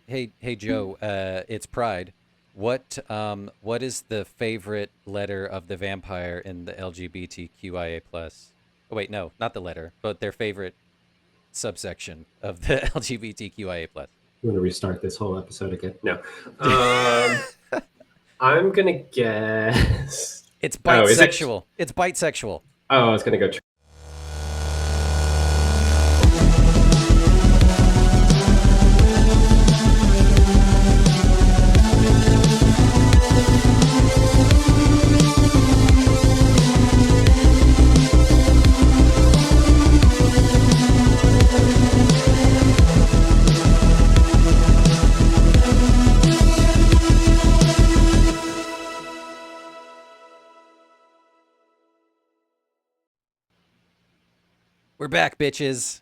Hey, Joe. It's Pride. What is the favorite letter of the vampire in the LGBTQIA plus? Oh wait, no, not the letter, but their favorite subsection of the LGBTQIA plus. I'm gonna restart this whole episode again. No, um, I'm gonna guess. It's Oh, is it? bisexual. It's bisexual. Oh, I was gonna go. We're back, bitches.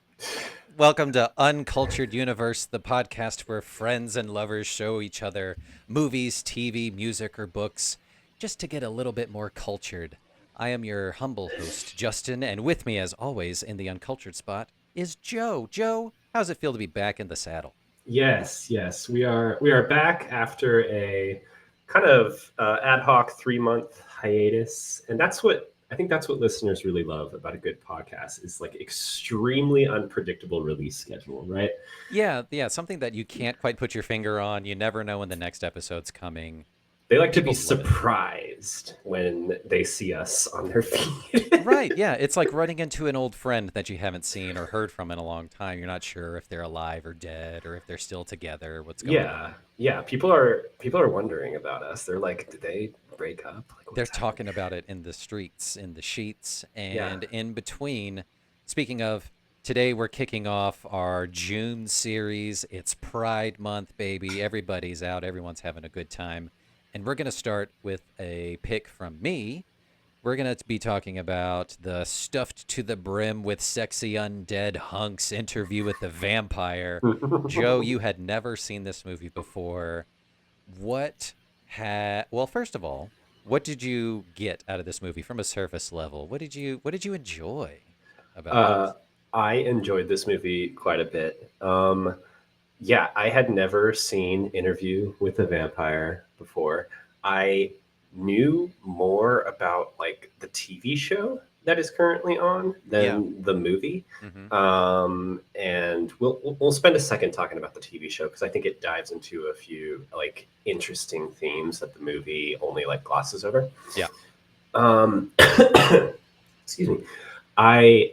Welcome to Uncultured Universe, the podcast where friends and lovers show each other movies, TV, music, or books just to get a little bit more cultured. I am your humble host, Justin, and with me, as always, in the Uncultured spot is Joe. Joe, how's it feel to be back in the saddle? Yes. We are back after a kind of ad hoc 3 month hiatus, and that's what listeners really love about a good podcast is like extremely unpredictable release schedule, right? Yeah, something that you can't quite put your finger on. You never know when the next episode's coming. They like to be People love it. surprised when they see us on their feed. Right, yeah. It's like running into an old friend that you haven't seen or heard from in a long time. You're not sure if they're alive or dead or if they're still together, what's going Yeah, on. yeah. People are wondering about us. They're like, did they break up? Like, They're what's happening? talking about it in the streets, in the sheets, Yeah. and in between. Speaking of, today we're kicking off our June series. It's Pride Month, baby. Everybody's out, everyone's having a good time. And we're going to start with a pick from me. We're going to be talking about the stuffed to the brim with sexy undead hunks interview with the vampire. Joe, you had never seen this movie before. Well, first of all, what did you get out of this movie from a surface level? What did you enjoy about uh, this? I enjoyed this movie quite a bit. Yeah, I had never seen Interview with a Vampire before. I knew more about like the TV show that is currently on Yeah. than the movie. Mhm. And we'll spend a second talking about the TV show because I think it dives into a few like interesting themes that the movie only like glosses over. Yeah. Um, excuse me. I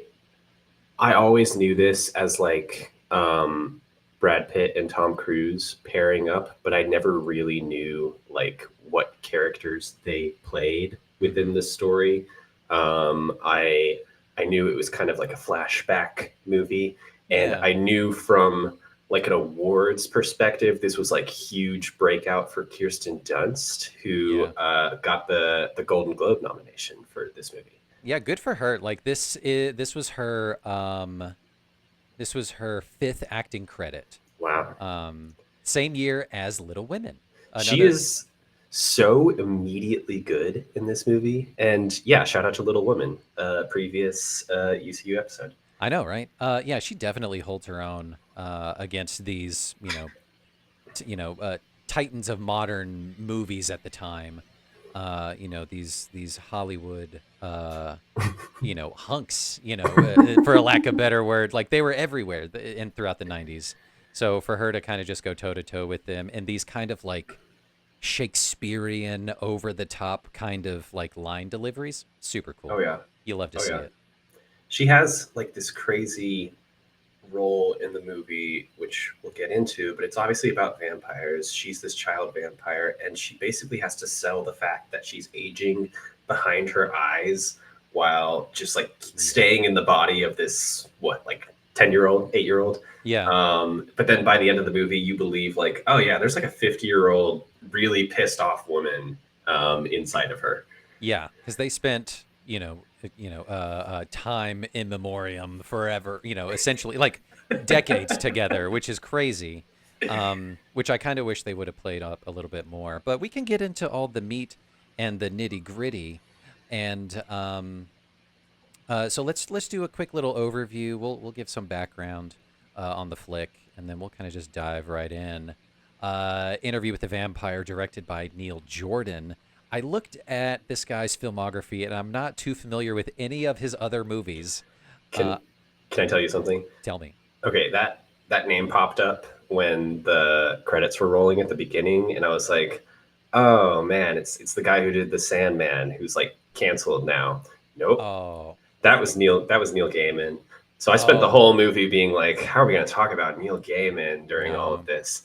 I always knew this as like Brad Pitt and Tom Cruise pairing up, but I never really knew like what characters they played within Mhm. the story. I knew it was kind of like a flashback movie, and Yeah. I knew from like an awards perspective, this was like huge breakout for Kirsten Dunst, who Yeah. got the Golden Globe nomination for this movie. Yeah, good for her. Like this was her fifth acting credit. Wow. Same year as Little Women. She Another. is so immediately good in this movie. And yeah, shout out to Little Woman, previous UCU episode. I know, right? Yeah, she definitely holds her own against these, titans of modern movies at the time. These Hollywood, hunks. For a lack of better word, like they were everywhere and throughout the '90s. So for her to kind of just go toe to toe with them and these kind of like Shakespearean, over the top kind of like line deliveries, super Oh cool. yeah. You love to Oh see yeah. it. She has like this crazy role in the movie, which we'll get into, but it's obviously about vampires. She's this child vampire, and she basically has to sell the fact that she's aging behind her eyes while just like Yeah. staying in the body of this, what, like 10-year old, 8-year old. Yeah. But then by the end of the movie, you believe, like, oh, yeah, there's like a 50-year-old, really pissed off woman inside of her. Yeah, because they spent, time in memoriam forever, essentially like decades together, which is crazy. Which I kind of wish they would have played up a little bit more. But we can get into all the meat and the nitty gritty, and so let's do a quick little overview. We'll give some background on the flick, and then we'll kind of just dive right in. Interview with the Vampire, directed by Neil Jordan. I looked at this guy's filmography, and I'm not too familiar with any of his other movies. Uh, Can can I tell you something? Tell me. Okay, that name popped up when the credits were rolling at the beginning, and I was like, "Oh man, it's the guy who did the Sandman, who's like canceled now." Nope, Oh, that was Neil Gaiman. So I spent the oh whole movie being like, "How are we going to talk about Neil Gaiman during all of no! this?"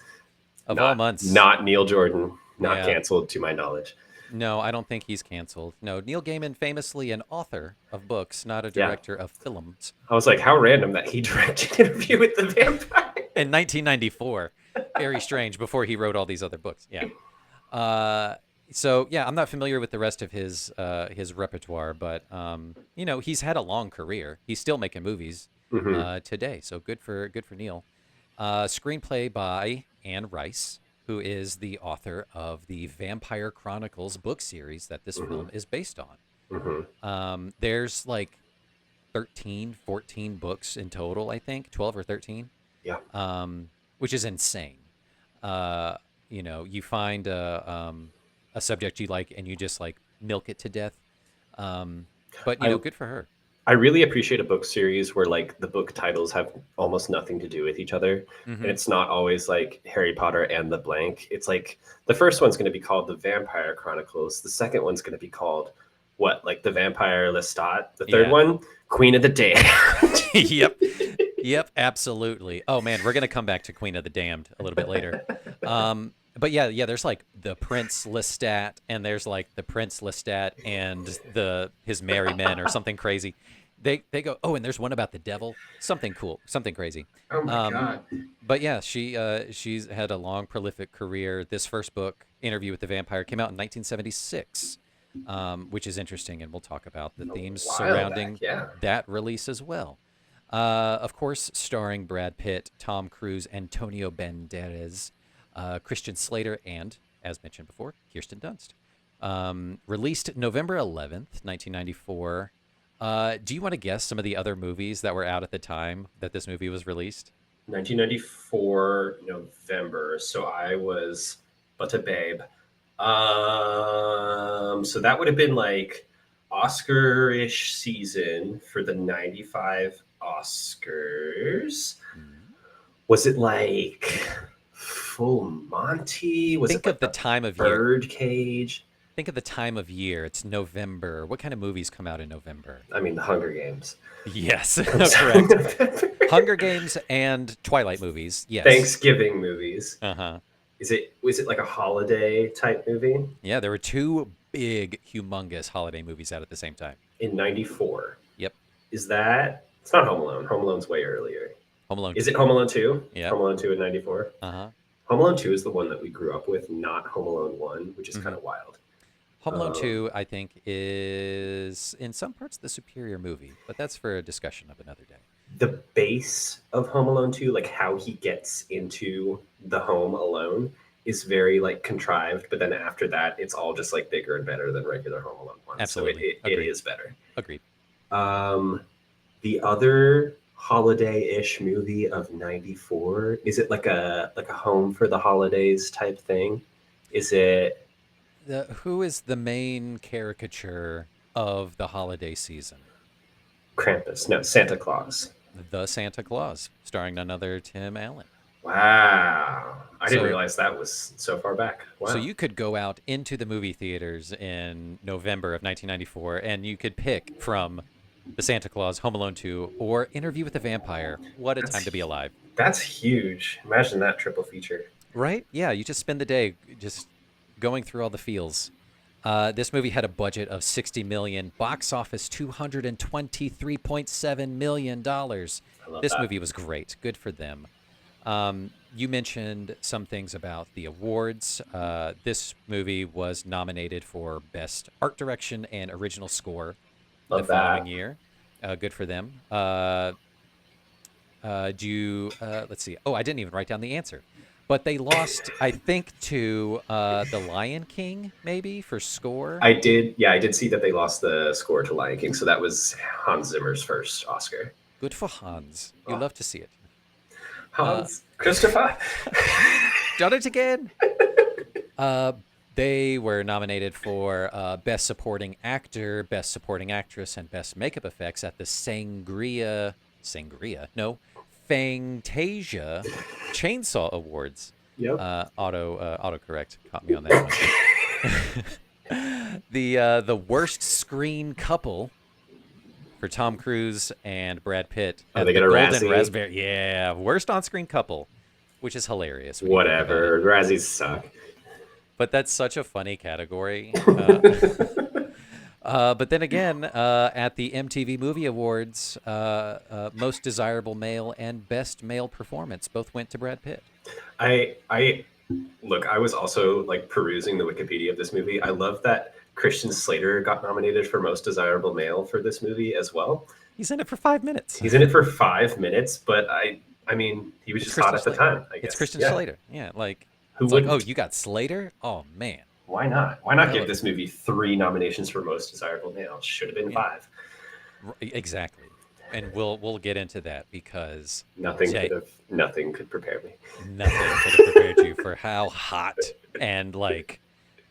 Of all Not months, not Neil Jordan, not yeah. canceled to my knowledge. No, I don't think he's canceled. No, Neil Gaiman, famously an author of books, not a Yeah, director of films. I was like, "How random that he directed Interview with the Vampire." In 1994, very strange. Before he wrote all these other books, yeah. Uh, so yeah, I'm not familiar with the rest of his repertoire, but he's had a long career. He's still making movies Hmm. today, so good for Neil. Screenplay by Anne Rice, who is the author of the Vampire Chronicles book series that this Hmm. film is based on. Hmm. There's like 13, 14 books in total, I think, 12 or 13, Yeah. which is insane. Uh, you find a subject you like and you just like milk it to death. But, I good for her. I really appreciate a book series where like the book titles have almost nothing to do with each other. And Hmm. it's not always like Harry Potter and the blank. It's like the first one's going to be called The Vampire Chronicles. The second one's going to be called what? Like The Vampire Lestat. The third Yeah. one, Queen of the Damned. Yep. Yep, absolutely. Oh man, we're gonna come back to Queen of the Damned a little bit later. But yeah, there's like the Prince Lestat, and there's like the Prince Lestat and the his merry men or something crazy. They go, oh, and there's one about the devil, something cool, something crazy. Oh my Um, god. but yeah, she's had a long, prolific career. This first book, Interview with the Vampire, came out in 1976, which is interesting, and we'll talk about the A themes while back, surrounding yeah. that release as well. Of course, starring Brad Pitt, Tom Cruise, Antonio Banderas, Christian Slater, and, as mentioned before, Kirsten Dunst. Released November 11th, 1994. Do you want to guess some of the other movies that were out at the time that this movie was released? 1994 November. So I was but a babe. So that would have been like Oscar-ish season for the 95 Oscars. Mhm. Was it like Full Monty? Was it Think of like the the time of year. Birdcage? Think of the time of year. It's November. What kind of movies come out in November? I mean, the Hunger Games Yes, comes out in correct. November. Hunger Games and Twilight movies. Yes. Thanksgiving movies. Uh huh. Was it like a holiday type movie? Yeah, there were two big, humongous holiday movies out at the same time. In 94. Yep. Is that it's not Home Alone. Home Alone's way earlier. Home Alone Is it 2. Home Alone 2? Yep. Home Alone 2 in 94. Uh huh. Home Alone 2 is the one that we grew up with, not Home Alone 1, which is Hmm. kind of wild. Home Alone Um, 2, I think, is in some parts the superior movie, but that's for a discussion of another day. the base of Home Alone 2, like how he gets into the home alone, is very like contrived, but then after that it's all just like bigger and better than regular Home Alone 1. So it, Absolutely. it, it Agreed. is better. Agreed. Um, the other holiday-ish movie of 94, is it like a home for the holidays type thing? Is it Who is the main caricature of the holiday season? Krampus? No, Santa Claus. The Santa Claus, starring none other Tim Allen. Wow. I didn't So, realize that was so far back. so Wow. you could go out into the movie theaters in November of 1994, and you could pick from The Santa Claus, Home Alone 2, or Interview with the Vampire. What a time to be That's alive. that's huge. Imagine that triple feature. Right? Yeah, you just spend the day just going through all the feels. This movie had a budget of 60 million, box office 223.7 million dollars. I love This that. movie was great. Good for them. You mentioned some things about the awards. This movie was nominated for Best Art Direction and Original Score the Love following that. year. Good for them. Let's see. Oh, I didn't even write down the answer. But they lost, I think, to The Lion King, maybe, for score. I did see that they lost the score to Lion King, so that was Hans Zimmer's first Oscar. Good for Hans. You Oh, love to see it. Uh, Hans Christopher. done it again. Uh, they were nominated for Best Supporting Actor, Best Supporting Actress, and Best Makeup Effects at the no, Fantasia Chainsaw Awards. Yep. Autocorrect caught me on that one. The worst screen couple for Tom Cruise and Brad Pitt Oh, they at the get a Golden Razzie. Raspberry. Yeah, worst on-screen couple, which is hilarious when you think about it. Whatever. Razzies suck. But that's such a funny category. But then again, at the MTV Movie Awards, Most Desirable Male and Best Male Performance both went to Brad Pitt. I look. I was also like perusing the Wikipedia of this movie. I love that Christian Slater got nominated for Most Desirable Male for this movie as well. He's in it for 5 minutes. He's in it for 5 minutes, but I mean, he was It's just hot Christian at the Slater. time. I It's guess. Christian Yeah. Slater. Yeah, like Who it's like, oh, wouldn't? you got Slater? Oh man, Why not? Why not hell give of this movie 3 nominations for Most Desirable Male? Should have been yeah, 5. exactly. And we'll get into that because Nothing Jay, could have. Nothing could prepare me. nothing could have prepared you for how hot and like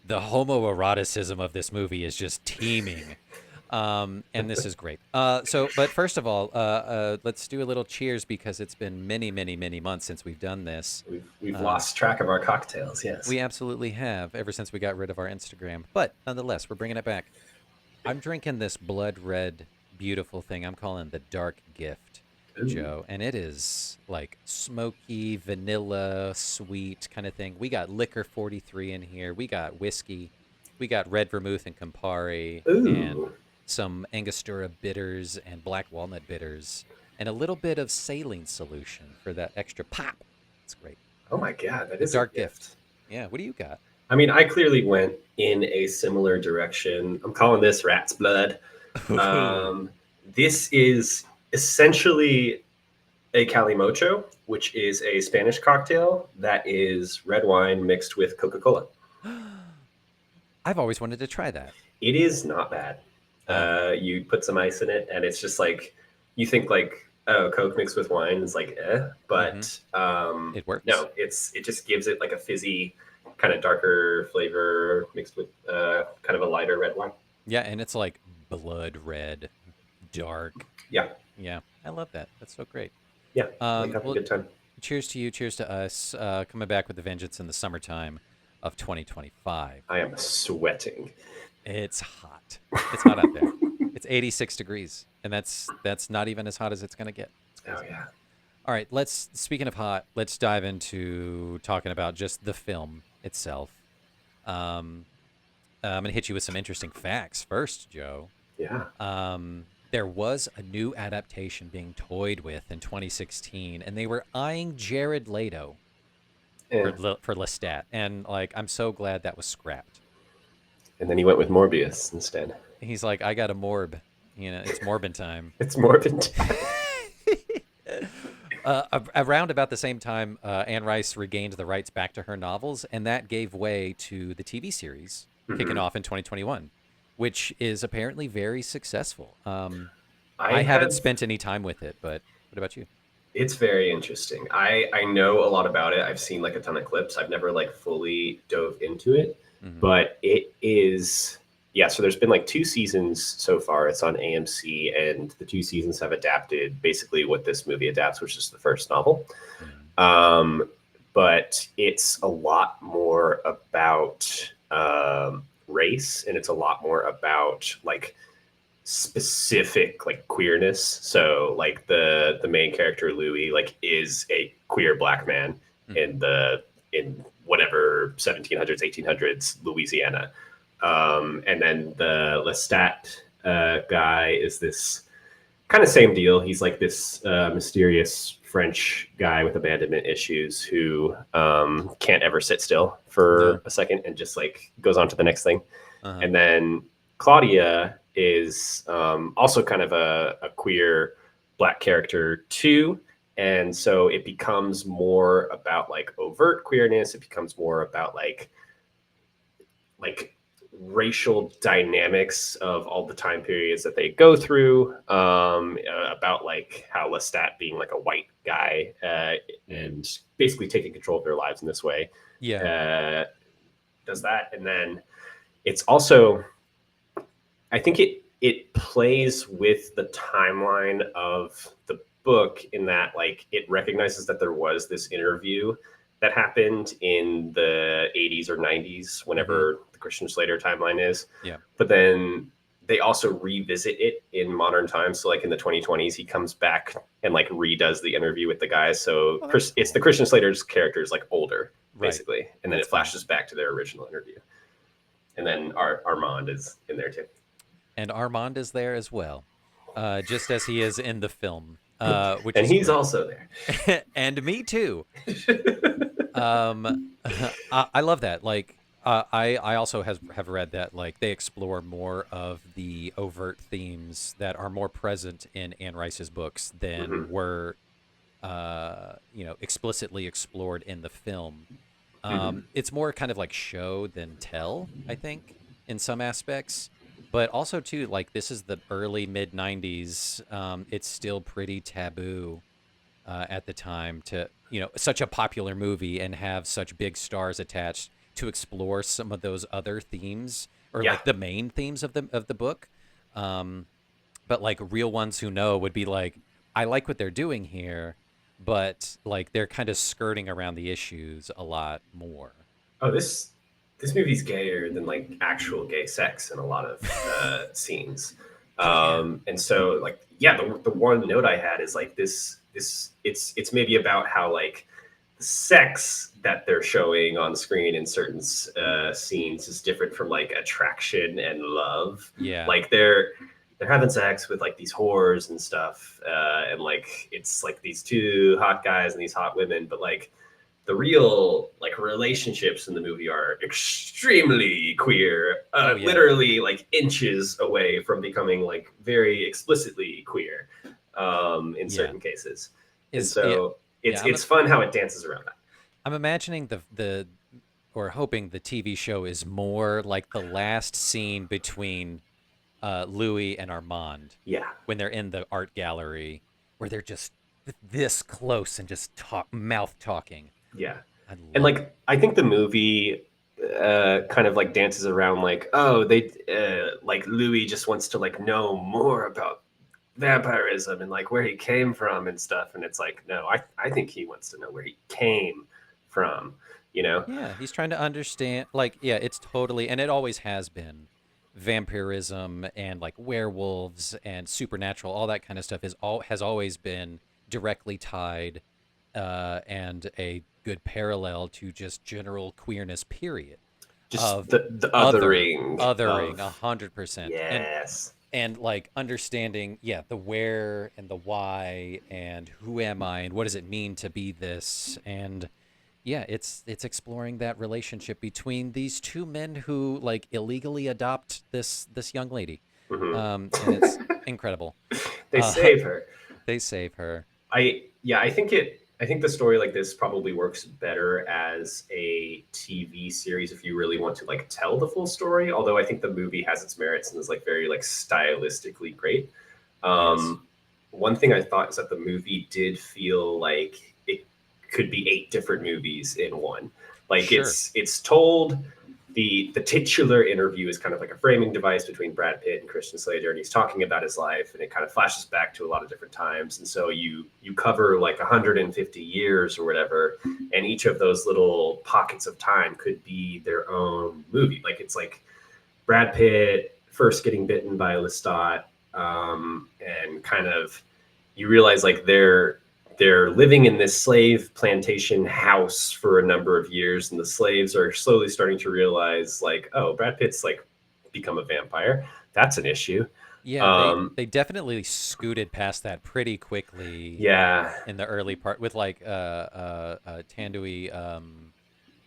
the homoeroticism of this movie is just teeming. And this is great. But first of all, let's do a little cheers because it's been many, many, many months since we've done this. We've lost track of our cocktails. Yes. We absolutely have ever since we got rid of our Instagram. But nonetheless, we're bringing it back. I'm drinking this blood red, beautiful thing. I'm calling the Dark Gift, Ooh. Joe. And it is like smoky, vanilla, sweet kind of thing. We got liquor 43 in here. We got whiskey. We got red vermouth and Campari and Ooh. some Angostura bitters and black walnut bitters and a little bit of saline solution for that extra pop. It's great. Oh my God, that The is a Dark gift. Gift. Yeah. What do you got? I mean, I clearly went in a similar direction. I'm calling this rat's blood. Ooh. Um, this is essentially a calimocho, which is a Spanish cocktail that is red wine mixed with Coca-Cola. I've always wanted to try that. It is not bad. Oh. You put some ice in it, and it's just like you think like, oh, Coke mixed with wine is like Mm-hmm. but It works. no, it just gives it like a fizzy, kind of darker flavor mixed with kind of a lighter red wine. Yeah, and it's like blood red, dark. Yeah, Yeah, I love that. That's so great. yeah, like having a Well, good time. cheers to you. Cheers to us. Coming back with the vengeance in the summertime of 2025. I am sweating. It's hot. It's hot out there. It's 86 degrees, and that's not even as hot as it's gonna get. It's Oh crazy. yeah. All right, speaking of hot, let's dive into talking about just the film itself. Um, I'm gonna hit you with some interesting facts first, Joe. Yeah. There was a new adaptation being toyed with in 2016, and they were eyeing Jared Leto Yeah. for Lestat, and like I'm so glad that was scrapped. And then he went with Morbius instead. He's like, I got a morb, it's morbin time. It's morbid. Around about the same time, Anne Rice regained the rights back to her novels, and that gave way to the TV series kicking off in 2021, which is apparently very successful. I haven't have spent any time with it, but what about you? It's very interesting. I know a lot about it. I've seen like a ton of clips. I've never like fully dove into it, Hmm. but it is yeah. So there's been like 2 seasons so far. It's on AMC, and the 2 seasons have adapted basically what this movie adapts, which is the first novel. Hmm. But it's a lot more about race, and it's a lot more about like specific like queerness. So like the main character Louis like is a queer black man Hmm. in whatever 1700s 1800s Louisiana. And then the Lestat guy is this kind of same deal. He's like this mysterious French guy with abandonment issues who can't ever sit still for No. a second and just like goes on to the next thing. Uh-huh. And then Claudia is also kind of a queer black character too. And so it becomes more about like overt queerness. It becomes more about like racial dynamics of all the time periods that they go through, about like how Lestat being like a white guy, and basically taking control of their lives in this way, Yeah. uh, does that. And then it's also, I think it plays with the timeline of the book in that like it recognizes that there was this interview that happened in the 80s or 90s, Mm-hmm. whenever the Christian Slater timeline is. Yeah. But then they also revisit it in modern times. So like in the 2020s, he comes back and like redoes the interview with the guys. So Oh, that's it's the cool. Christian Slater's characters like older, Right. basically, and then That's it fun. flashes back to their original interview. And then Armand is in there too. And Armand is there as well, just as he is in the film, which And is he's great. also there. And me too. Um, I love that. Like, I also have read that like they explore more of the overt themes that are more present in Anne Rice's books than Mm-hmm. were, explicitly explored in the film. Mm-hmm. It's more kind of like show than tell, I think, in some aspects. But also too, like this is the early mid '90s. It's still pretty taboo at the time to such a popular movie and have such big stars attached to explore some of those other themes or Yeah. like the main themes of the book. Um, but like real ones who know would be like, I like what they're doing here, but like they're kind of skirting around the issues a lot more. Oh, this movie's gayer than like actual gay sex in a lot of scenes. Oh yeah. And so like yeah, the one note I had is like it's maybe about how like the sex that they're showing on screen in certain scenes is different from like attraction and love. Yeah. Like they're having sex with like these whores and stuff, and like it's like these two hot guys and these hot women, but like the real like relationships in the movie are extremely queer, Oh yeah. literally like inches away from becoming like very explicitly queer, in Yeah. certain cases. And Is yeah. so Yeah, it's fun how it dances around that. I'm imagining the or hoping the TV show is more like the last scene between Louis and Armand Yeah, when they're in the art gallery, where they're just this close and just mouth talking. yeah. I And love it. like I think the movie kind of like dances around like, oh, they like Louis just wants to like know more about vampirism and like where he came from and stuff. And it's like, no, I think he wants to know where he came from, you know? Yeah, he's trying to understand. Like, yeah, it's totally, and it always has been. Vampirism and like werewolves and supernatural, all that kind of stuff has always been directly tied, and a good parallel to just general queerness. Period. Just Of the othering othering, of 100%, yes. and like understanding, yeah, the where and the why and who am I and what does it mean to be this, and yeah, it's exploring that relationship between these two men who like illegally adopt this young lady, Hmm. and it's incredible. They uh save her. they save her. I think the story like this probably works better as a TV series if you really want to like tell the full story. Although I think the movie has its merits and is like very like stylistically great. Yes. Um, One thing I thought is that the movie did feel like it could be eight different movies in one. Like Sure. it's told, the titular interview is kind of like a framing device between Brad Pitt and Christian Slater, and he's talking about his life, and it kind of flashes back to a lot of different times, and so you cover like 150 years or whatever, and each of those little pockets of time could be their own movie. Like it's like Brad Pitt first getting bitten by Lestat, and kind of you realize like they're living in this slave plantation house for a number of years, and the slaves are slowly starting to realize like, oh, Brad Pitt's like become a vampire. That's an issue. Yeah, Um, they definitely scooted past that pretty quickly yeah, in the early part with like Tandui,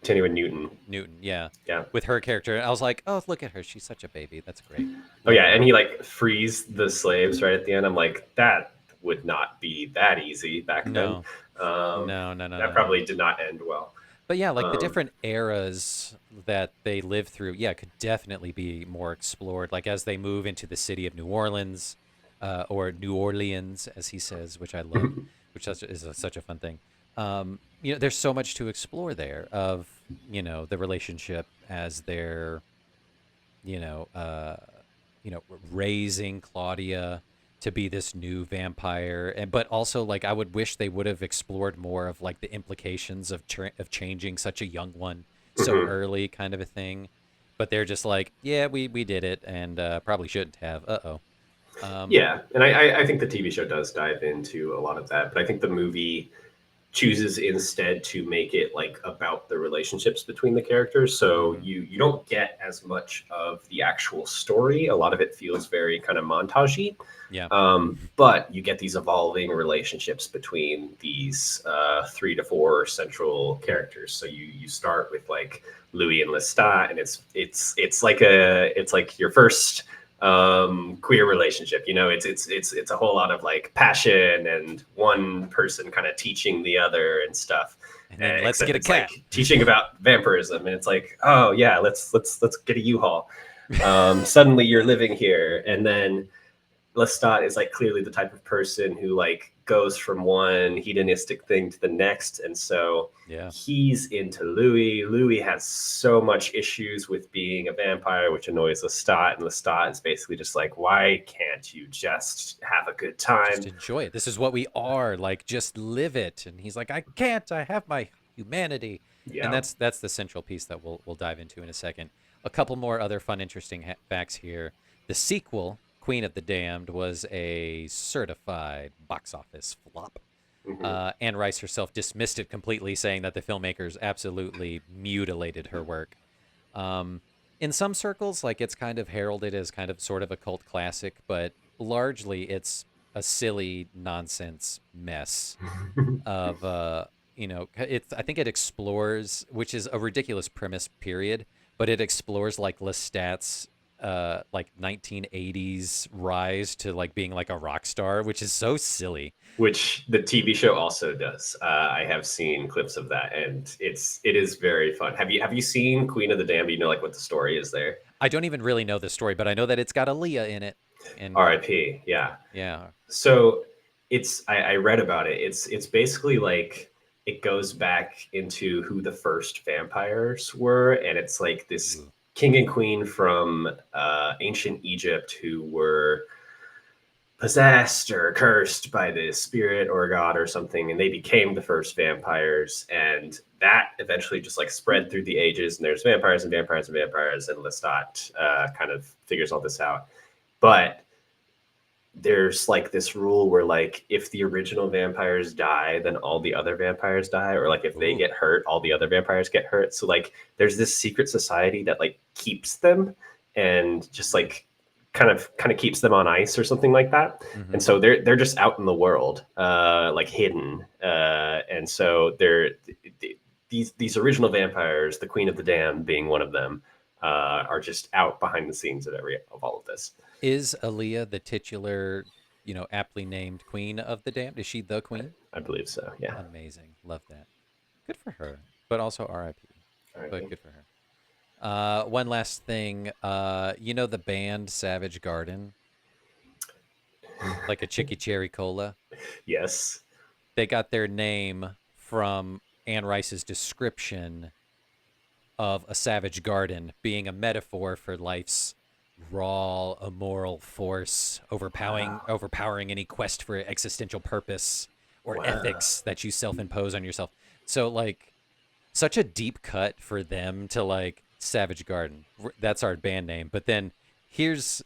Tanywa Newton. Newton, yeah, Yeah. with her character. I was like, oh, look at her, she's such a baby. That's great. Oh Love yeah, and her. he like frees the slaves right at the end. I'm like, that would not be that easy back then. No, Um, no, no, no, that no, no. probably did not end well. But yeah, like the Um, different eras that they live through, yeah, could definitely be more explored. Like as they move into the city of New Orleans, or New Orleans, as he says, which I love, which such a fun thing. There's so much to explore there of, the relationship as they're, you know, uh, raising Claudia to be this new vampire, and but also like I would wish they would have explored more of like the implications of changing such a young one so mhm. early, kind of a thing. But they're just like, yeah, we did it, and probably shouldn't have. Um, Yeah, and I think the TV show does dive into a lot of that, but I think the movie chooses instead to make it like about the relationships between the characters. So mhm. you don't get as much of the actual story. A lot of it feels very kind of montagey. Yeah. But you get these evolving relationships between these 3 to 4 central characters. So you start with like Louis and Lestat, and it's like your first queer relationship. You know, it's a whole lot of like passion and one person kind of teaching the other and stuff. And then let's Except get a it's cat. like teaching about vampirism, and it's like, oh yeah, let's get a U-Haul. Suddenly you're living here, and then Lestat is like clearly the type of person who like goes from one hedonistic thing to the next, and so Yeah. he's into Louis. Louis has so much issues with being a vampire, which annoys Lestat, and Lestat is basically just like, why can't you just have a good Just time? enjoy it. This is what we are. Like, just live it. And he's like, I can't. I have my humanity. And Yeah. that's the central piece that we'll dive into in a second. A couple more other fun, interesting facts here. The sequel, Queen of the Damned, was a certified box office flop. Hmm. Anne Rice herself dismissed it completely, saying that the filmmakers absolutely mutilated her work. Um, in some circles, like it's kind of heralded as kind of sort of a cult classic, but largely it's a silly nonsense mess of it's I think it explores, which is a ridiculous premise, period, but it explores like Lestat's like 1980s rise to like being like a rock star, which is so silly. Which the TV show also does. I have seen clips of that, and it is very fun. Have you seen Queen of the Damned? You know like what the story is there. I don't even really know the story, but I know that it's got Aaliyah in it. And R.I.P. Yeah. yeah. So I read about it. It's basically like it goes back into who the first vampires were, and it's like this Ooh. king and queen from ancient Egypt who were possessed or cursed by the spirit or a god or something, and they became the first vampires. And that eventually just like spread through the ages, and there's vampires and vampires and vampires, and Lestat kind of figures all this out. But there's like this rule where like if the original vampires die, then all the other vampires die, or like if they Ooh. get hurt, all the other vampires get hurt. So like there's this secret society that like keeps them and just like kind of keeps them on ice or something like that. And Mm-hmm. so they're just out in the world, like hidden. And so these original vampires, the Queen of the Damned being one of them, are just out behind the scenes of all of this. Is Aaliyah the titular, aptly named Queen of the Damned? Is she the queen? I believe so. Yeah. Amazing. Love that. Good for her. But also RIP. All right. But good for her. One last thing. The band Savage Garden, like a Chicky Cherry Cola? Yes. They got their name from Anne Rice's description of a savage garden being a metaphor for life's raw, immoral force, overpowering Wow. overpowering any quest for existential purpose or Wow. ethics that you self-impose on yourself. So like such a deep cut for them to like Savage Garden. That's our band name. But then here's,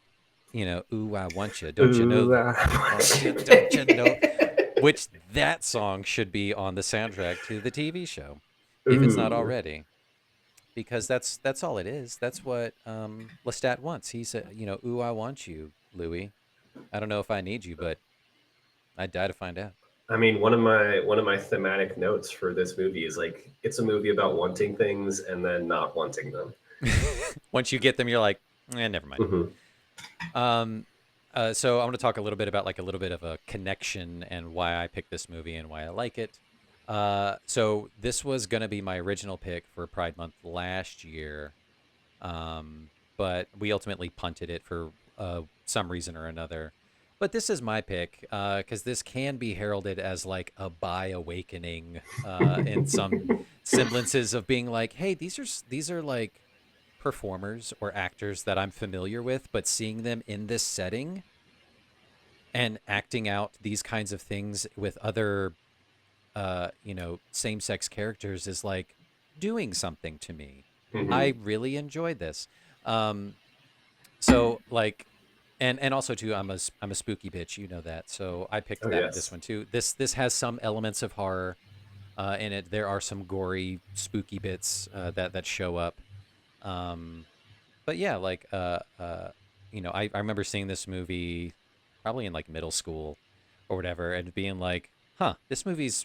ooh, I want you. Don't you know? Ooh, Want you? Don't you know? Which that song should be on the soundtrack to the TV show, if it's not Ooh. already, because that's all it is. That's what Lestat wants. He said, ooh, I want you, Louis. I don't know if I need you, but I'd die to find out. I mean, one of my thematic notes for this movie is like it's a movie about wanting things and then not wanting them. Once you get them, you're like, never mind. Hmm. Um, so I want to talk a little bit about like a little bit of a connection and why I picked this movie and why I like it. So this was gonna be my original pick for Pride Month last year, but we ultimately punted it for some reason or another. But this is my pick because this can be heralded as like a bi awakening in some semblances of being like, hey, these are like performers or actors that I'm familiar with, but seeing them in this setting and acting out these kinds of things with other same sex characters is like doing something to me. Hmm. I really enjoyed this. Um, so like, and also too, I'm a spooky bitch, you know that. So I picked Oh this yes. one too. This has some elements of horror in it. There are some gory, spooky bits that show up. Um, but yeah, like I remember seeing this movie probably in like middle school or whatever, and being like, huh, this movie's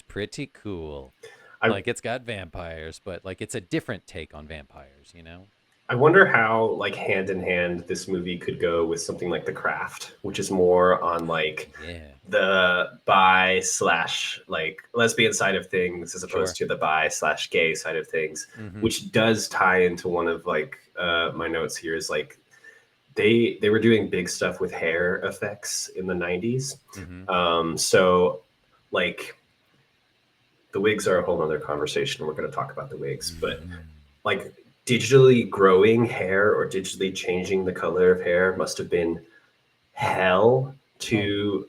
pretty cool. I Like it's got vampires, but like it's a different take on vampires, you know? I wonder how like hand in hand this movie could go with something like The Craft, which is more on like Yeah, the bi slash like lesbian side of things as opposed sure. to the bi slash gay side of things, Mm-hmm. which does tie into one of like my notes here is like they were doing big stuff with hair effects in the 90s. Mm-hmm. So like the wigs are a whole other conversation. We're going to talk about the wigs, but like digitally growing hair or digitally changing the color of hair must have been hell Oh, to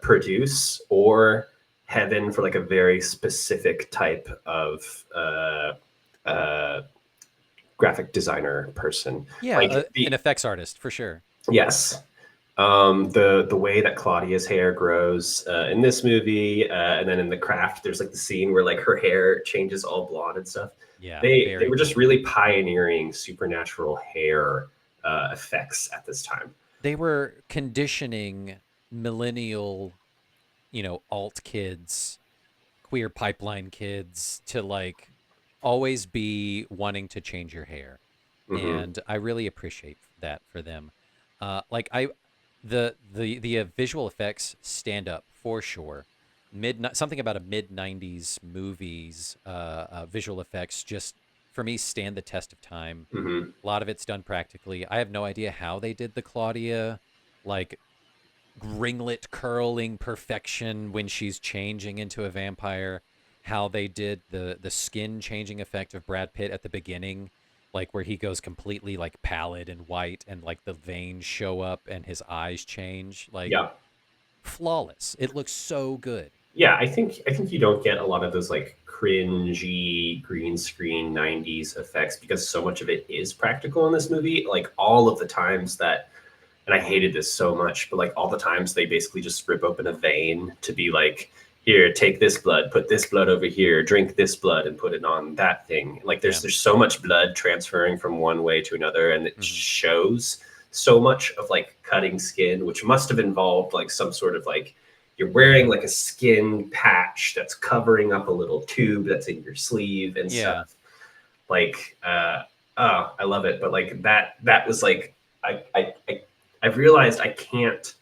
produce, or heaven for like a very specific type of uh, graphic designer person. yeah, Like an the effects artist for sure. yes, the way that Claudia's hair grows in this movie, and then in The Craft, there's like the scene where like her hair changes all blonde and stuff. Yeah, They very were just cool. really pioneering supernatural hair effects at this time. They were conditioning millennial, alt kids, queer pipeline kids to like always be wanting to change your hair. Hmm. And I really appreciate that for them. Like I, the visual effects stand up for sure. Something about a mid '90s movies visual effects just for me stand the test of time. Hmm. A lot of it's done practically. I have no idea how they did the Claudia, like ringlet curling perfection when she's changing into a vampire, how they did the skin changing effect of Brad Pitt at the beginning, like where he goes completely like pallid and white and like the veins show up and his eyes change, like Yeah. flawless. It looks so good. Yeah, I think you don't get a lot of those like cringy green screen 90s effects because so much of it is practical in this movie. Like all of the times that, and I hated this so much, but like all the times they basically just rip open a vein to be like, here, take this blood, put this blood over here, drink this blood and put it on that thing. Like Yeah. there's so much blood transferring from one way to another, and it Hmm. shows so much of like cutting skin, which must have involved like some sort of like you're wearing like a skin patch that's covering up a little tube that's in your sleeve and Yeah. stuff. Like oh, I love it. But like that was like I've realized I can't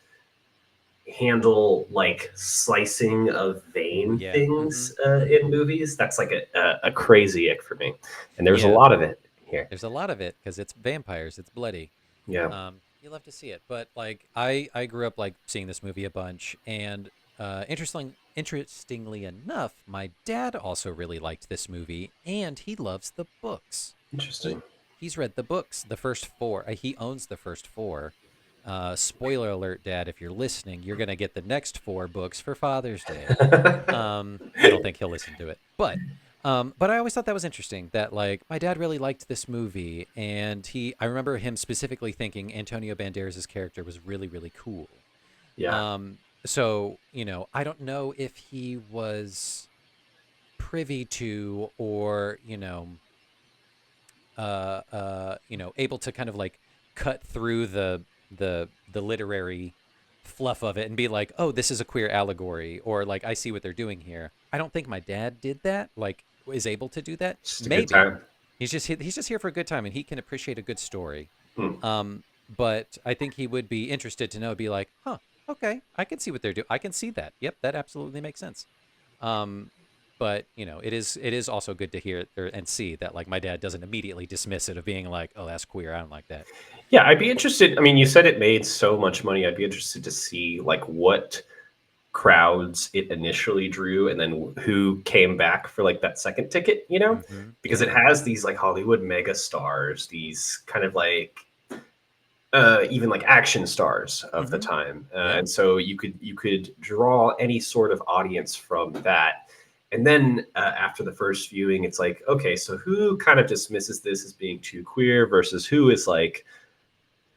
handle like slicing of Ooh, vein yeah. Hmm. things Hmm. in movies. That's like a crazy ick for me. And there's a Yeah. lot of it here. There's a lot of it because it's vampires. It's bloody. Yeah. You love to see it, but like I grew up like seeing this movie a bunch, and interestingly enough, my dad also really liked this movie, and he loves the books. He Interesting. he's read the books, the first four. He owns the first four. Spoiler alert, Dad! If you're listening, you're gonna get the next four books for Father's Day. I don't think he'll listen to it, but I always thought that was interesting that like my dad really liked this movie, and I remember him specifically thinking Antonio Banderas' character was really really cool. Yeah. So I don't know if he was privy to or able to kind of like cut through the literary fluff of it and be like, oh, this is a queer allegory, or like I see what they're doing here. I don't think my dad did that, like is able to do that. Just a good Maybe time. he's just here for a good time and he can appreciate a good story. Hmm. But I think he would be interested to know, be like, huh, okay, I can see what they're doing. I can see that. Yep, that absolutely makes sense. Um, but it is also good to hear and see that like my dad doesn't immediately dismiss it of being like, oh, that's queer. I don't like that. Yeah, I'd be interested. I mean, you said it made so much money. I'd be interested to see like what crowds it initially drew and then who came back for like that second ticket, because it Yeah. has these like Hollywood mega stars, these kind of like even like action stars of the Mm-hmm. time, Yeah. and so you could draw any sort of audience from that. And then after the first viewing, it's like, okay, so who kind of dismisses this as being too queer versus who is like,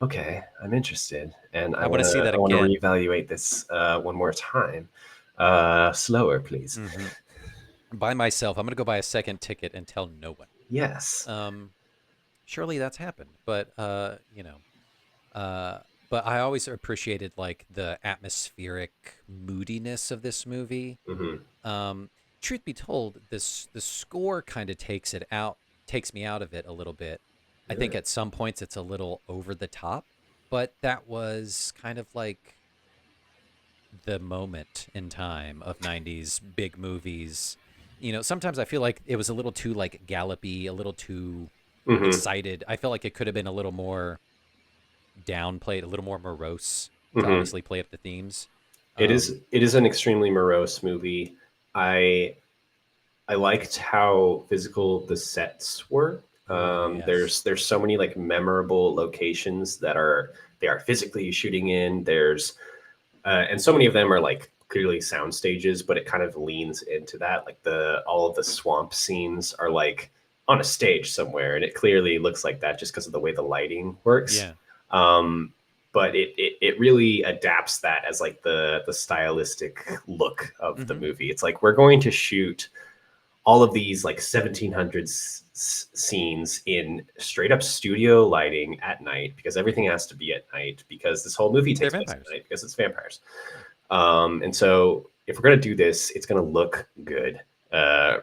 okay, I'm interested, and I I want want to see to that I want to again. reevaluate this one more time. Slower, please. Mm-hmm. By myself, I'm gonna go buy a second ticket and tell no one. Yes. Um, Surely that's happened, but uh, but I always appreciated like the atmospheric moodiness of this movie. Hmm. Um, Truth be told, the score kind of takes me out of it a little bit. I think Yeah. at some points it's a little over the top, but that was kind of like the moment in time of 90s big movies. Sometimes I feel like it was a little too like gallopy, a little too Hmm. excited. I feel like it could have been a little more downplayed, a little more morose to Hmm. obviously play up the themes. It is Um, it is an extremely morose movie. I I liked how physical the sets were. ooh, yes. There's so many like memorable locations that they are physically shooting in. There's and so many of them are like clearly sound stages, but it kind of leans into that. Like the all of the swamp scenes are like on a stage somewhere, and it clearly looks like that just because of the way the lighting works. Yeah. Um, but it really adapts that as like the stylistic look of the Hmm. movie. It's like we're going to shoot all of these like 1700s scenes in straight up studio lighting at night because everything has to be at night because this whole movie They're takes place at vampires. night because it's vampires. Yeah. And so if we're gonna do this, it's gonna look good,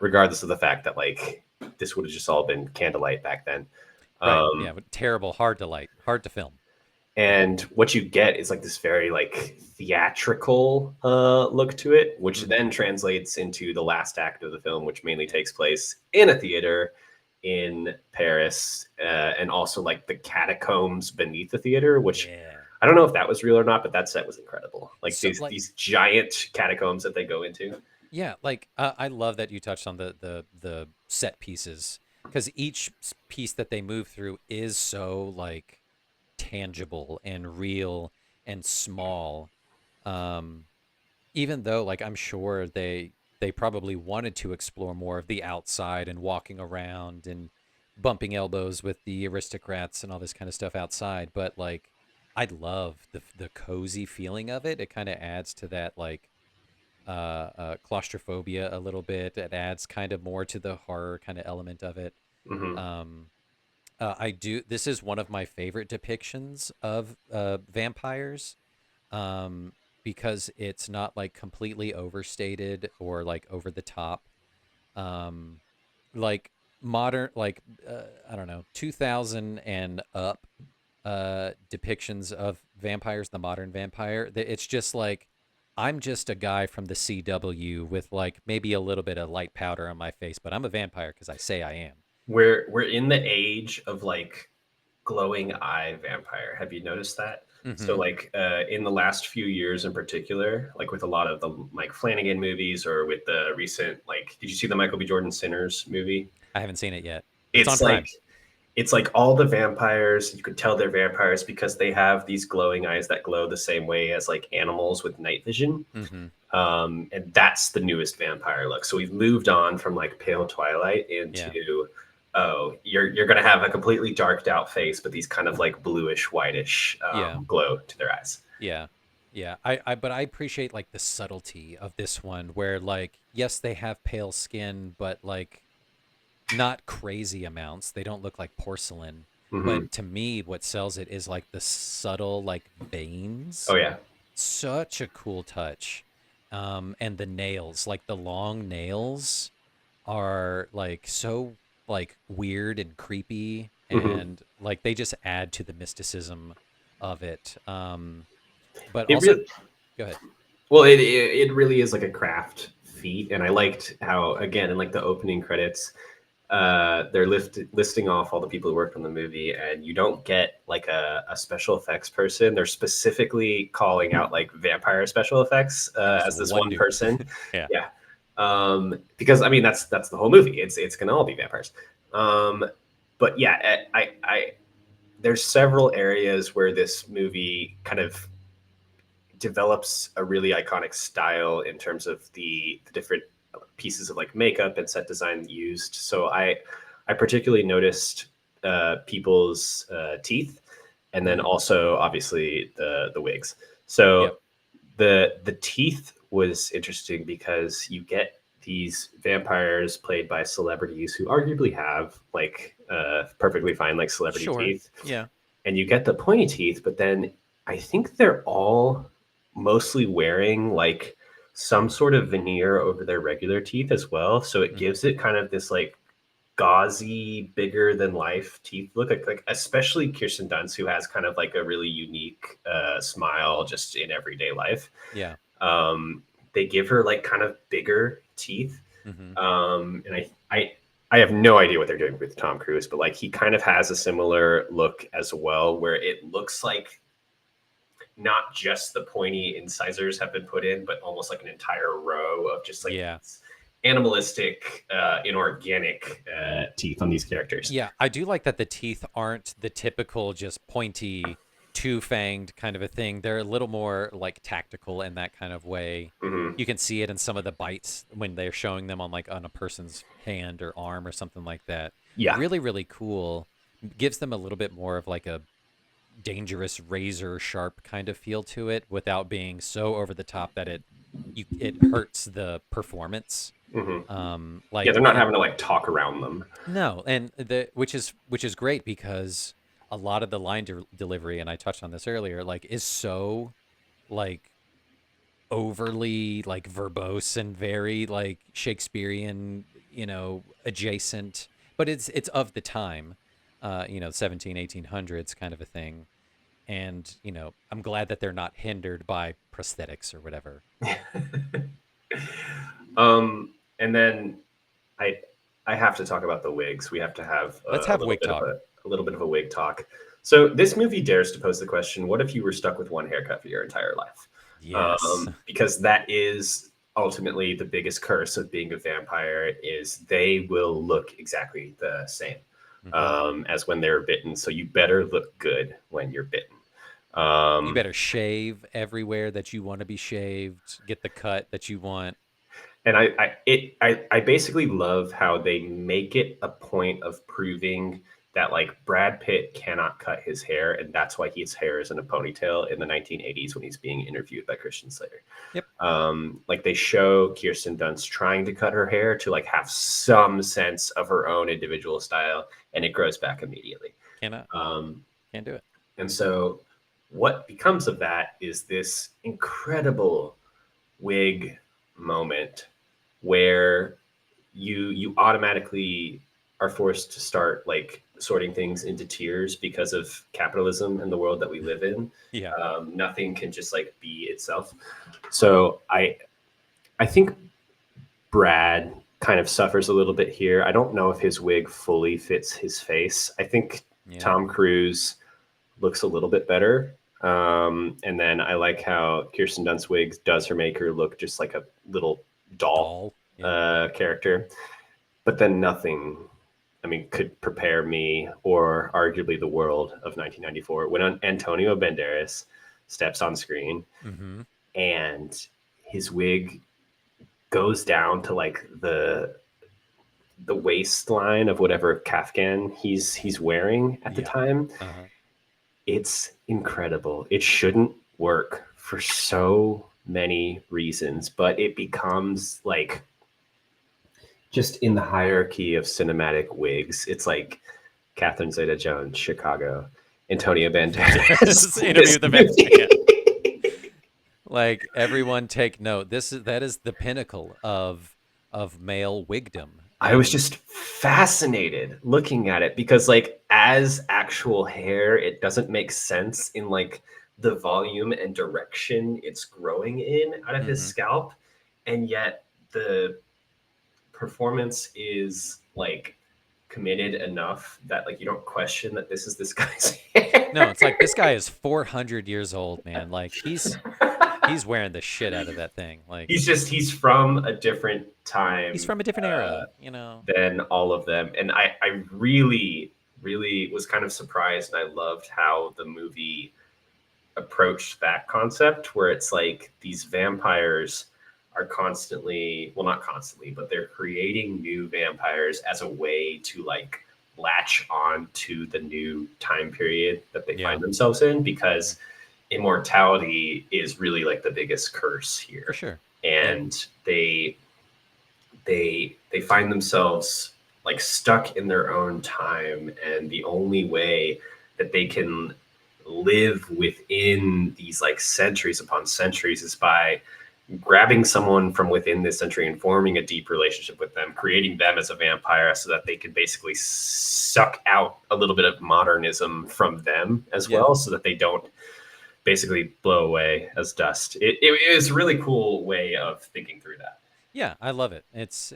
regardless of the fact that like this would have just all been candlelight back then. Right. Yeah. Um, But terrible, hard to light, hard to film. and what you get is like this very like theatrical look to it, which Hmm. then translates into the last act of the film, which mainly takes place in a theater in Paris, and also like the catacombs beneath the theater, which Yeah. I don't know if that was real or not, but that set was incredible. Like So these like, these giant catacombs that they go into. yeah, like I love that you touched on the set pieces because each piece that they move through is so like tangible and real and small. Um, Even though like I'm sure they probably wanted to explore more of the outside and walking around and bumping elbows with the aristocrats and all this kind of stuff outside, but like I love the cozy feeling of it. It kind of adds to that like claustrophobia a little bit. It adds kind of more to the horror kind of element of it. Hmm. Um, I do. This is one of my favorite depictions of vampires, um, because it's not like completely overstated or like over the top. Um, like modern, like I don't know, 2000 and up depictions of vampires, the modern vampire. It's just like I'm just a guy from the CW with like maybe a little bit of light powder on my face, but I'm a vampire because I say I am. We're in the age of like glowing eye vampire. Have you noticed that? So Mm-hmm. like in the last few years in particular, like with a lot of the Mike Flanagan movies or with the recent like did you see the Michael B. Jordan Sinners movie? I haven't seen it yet, but it's on It's like Prime. it's like all the vampires, you could tell they're vampires because they have these glowing eyes that glow the same way as like animals with night vision. Mm-hmm. And that's the newest vampire look. So we've moved on from like pale twilight Yeah. into oh, you're gonna have a completely darked out face, but these kind of like bluish whitish Yeah. glow to their eyes. Yeah. Yeah. But I appreciate like the subtlety of this one where like, yes, they have pale skin, but like not crazy amounts. They don't look like porcelain. Hmm. But to me, what sells it is like the subtle like Oh veins. yeah. Such a cool touch. And the nails, like the long nails are like so like weird and creepy Hmm. and like they just add to the mysticism of it. But It also really go ahead. well it really is like a craft feat. And I liked how, again, in like the opening credits, they're listing off all the people who worked on the movie, and you don't get like a special effects person. They're specifically calling out like vampire special effects And there's as this one one dude. person. Yeah. Yeah, because I mean that's the whole movie. It's gonna all be vampires. But yeah, I there's several areas where this movie kind of develops a really iconic style in terms of the different pieces of like makeup and set design used. So I particularly noticed people's teeth, and then Hmm. also obviously the wigs. Yep. So the teeth was interesting because you get these vampires played by celebrities who arguably have like perfectly fine like celebrity Sure. teeth, Yeah. and you get the pointy teeth, but then I think they're all mostly wearing like some sort of veneer over their regular teeth as well. So it Hmm. gives it kind of this like gauzy, bigger than life teeth look. Like especially Kirsten Dunst, who has kind of like a really unique smile just in everyday life. Yeah. Um, they give her like kind of bigger teeth, Hmm. and I have no idea what they're doing with Tom Cruise, but like he kind of has a similar look as well, where it looks like not just the pointy incisors have been put in, but almost like an entire row of just like Yeah. animalistic, inorganic teeth on these characters. Yeah, I do like that the teeth aren't the typical just pointy, two-fanged kind of a thing. They're a little more like tactical in that kind of way. Hmm. You can see it in some of the bites when they're showing them on a person's hand or arm or something like that. Yeah. Really, really cool. Gives them a little bit more of like a dangerous razor sharp kind of feel to it without being so over the top that it hurts the performance. Hmm. Yeah, Like they're not having to like talk around them. no, and the which is great because a lot of the line delivery, and I touched on this earlier, like is so like overly like verbose and very like Shakespearean, adjacent, but it's of the time, 17, 1800s kind of a thing. And, I'm glad that they're not hindered by prosthetics or whatever. And then I I have to talk about the wigs. We have to have Let's a have little wig bit of talk. a little bit of a wig talk. So this movie dares to pose the question: what if you were stuck with one haircut for your entire life? Yes. Because that is ultimately the biggest curse of being a vampire is they will look exactly the same Hmm. as when they're bitten. So you better look good when you're bitten. You Um, better shave everywhere that you want to be shaved, get the cut that you want. and I basically love how they make it a point of proving that like Brad Pitt cannot cut his hair, and that's why his hair is in a ponytail in the 1980s when he's being interviewed by Christian Slater. Yep. Like they show Kirsten Dunst trying to cut her hair to like have some sense of her own individual style, and it grows back immediately. Cannot. Um, Can't do it. and so, what becomes of that is this incredible wig moment where you automatically are forced to start like sorting things into tiers because of capitalism and the world that we live in. Yeah. Nothing can just like be itself. So I think Brad kind of suffers a little bit here. I don't know if his wig fully fits his face. I think Yeah. Tom Cruise looks a little bit better. And then I like how Kirsten Dunst wig does her make her look just like a little doll Doll. Yeah. character. But then nothing, I mean, could prepare me or arguably the world of 1994 when Antonio Banderas steps on screen Mm-hmm. and his wig goes down to like the waistline of whatever Kaftan he's wearing at the Yeah. time. Uh-huh. It's incredible. It shouldn't work for so many reasons, but it becomes like just in the hierarchy of cinematic wigs. It's like Catherine Zeta-Jones, Chicago, Antonio Banderas Banderas, interview this with the movie. vampire. Like everyone take note. That is the pinnacle of male wigdom. I was And just fascinated looking at it because, like, as actual hair, it doesn't make sense in like the volume and direction it's growing in out of his mhm. scalp, and yet the performance is like committed enough that like you don't question that this is this guy's No, it's like this hair. guy is 400 years old, man. Like he's wearing the shit out of that thing. Like He's from a different he's time from a different era, you know. than all of them. And I really, really was kind of surprised, and I loved how the movie approached that concept where it's like these vampires are constantly, well, not constantly, but they're creating new vampires as a way to like latch on to the new time period that they Yeah. find themselves in, Mhm. because immortality is really like the biggest curse For here. sure. Yeah. And they find themselves like stuck in their own time, and the only way that they can live within these like centuries upon centuries is by grabbing someone from within this century and forming a deep relationship with them, creating them as a vampire so that they can basically suck out a little bit of modernism from them as Yeah. well, so that they don't basically blow away as dust. It is a really cool way of thinking through that. Yeah, I love it. It's